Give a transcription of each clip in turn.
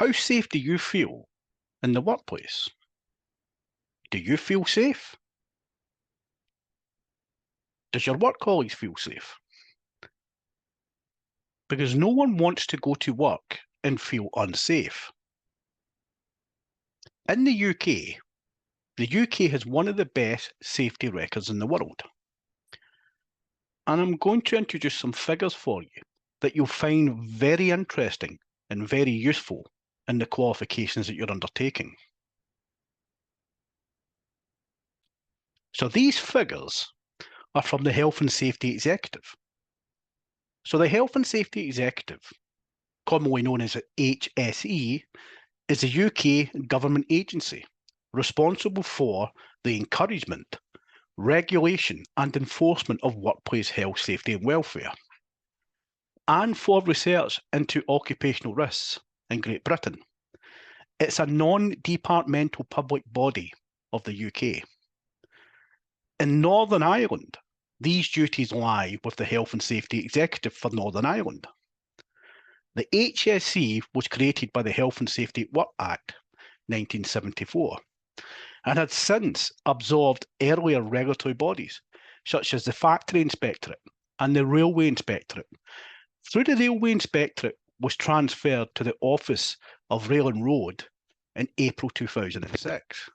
How safe do you feel in the workplace? Do you feel safe? Does your work colleagues feel safe? Because no one wants to go to work and feel unsafe. In the UK has one of the best safety records in the world. And I'm going to introduce some figures for you that you'll find very interesting and very useful in the qualifications that you're undertaking. So these figures are from the Health and Safety Executive. So the Health and Safety Executive, commonly known as HSE, is a UK government agency responsible for the encouragement, regulation and enforcement of workplace health, safety and welfare, and for research into occupational risks in Great Britain. It's a non-departmental public body of the UK. In Northern Ireland, these duties lie with the Health and Safety Executive for Northern Ireland. The HSE was created by the Health and Safety at Work Act 1974 and had since absorbed earlier regulatory bodies such as the Factory Inspectorate and the Railway Inspectorate. Through the Railway Inspectorate was transferred to the Office of Rail and Road in April 2006.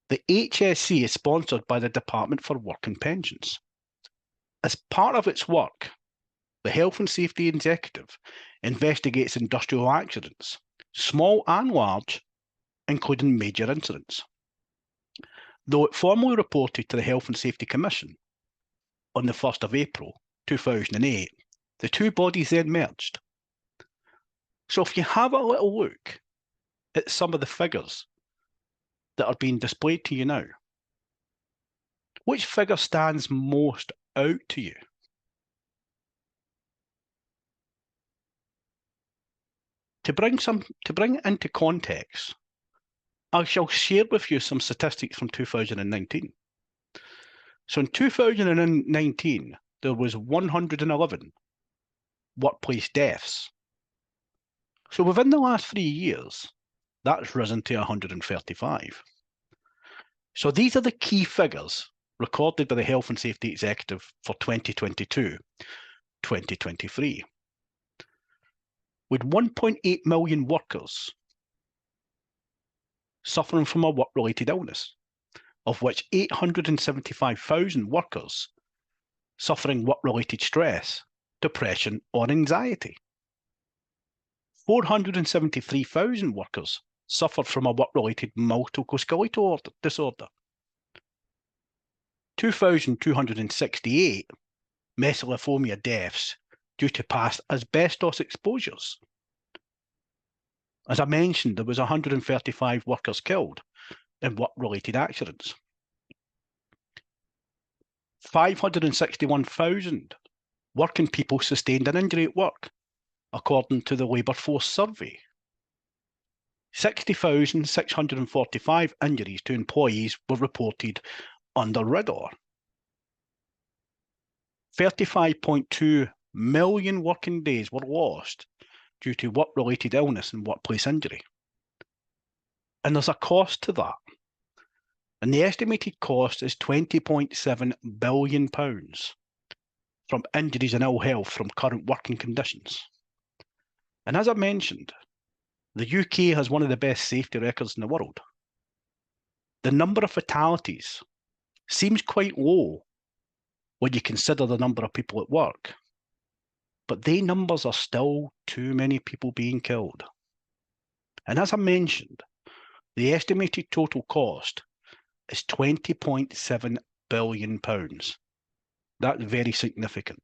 The HSE is sponsored by the Department for Work and Pensions. As part of its work, the Health and Safety Executive investigates industrial accidents, small and large, including major incidents. Though it formally reported to the Health and Safety Commission on the 1st of April 2008, the two bodies then merged. So if you have a little look at some of the figures that are being displayed to you now, which figure stands most out to you? To bring it into context, I shall share with you some statistics from 2019. So in 2019, there was 111 workplace deaths. So within the last 3 years, that's risen to 135. So these are the key figures recorded by the Health and Safety Executive for 2022-2023. With 1.8 million workers suffering from a work-related illness, of which 875,000 workers suffering work-related stress, depression or anxiety. 473,000 workers suffered from a work-related multiple skeletal disorder. 2,268 mesothelioma deaths due to past asbestos exposures. As I mentioned, there was 135 workers killed in work-related accidents. 561,000 working people sustained an injury at work, according to the Labour Force Survey. 60,645 injuries to employees were reported under RIDDOR. 35.2 million working days were lost due to work-related illness and workplace injury. And there's a cost to that. And the estimated cost is £20.7 billion from injuries and ill health from current working conditions. And as I mentioned, the UK has one of the best safety records in the world. The number of fatalities seems quite low when you consider the number of people at work, but they numbers are still too many people being killed. And as I mentioned, the estimated total cost is £20.7 billion. That's very significant.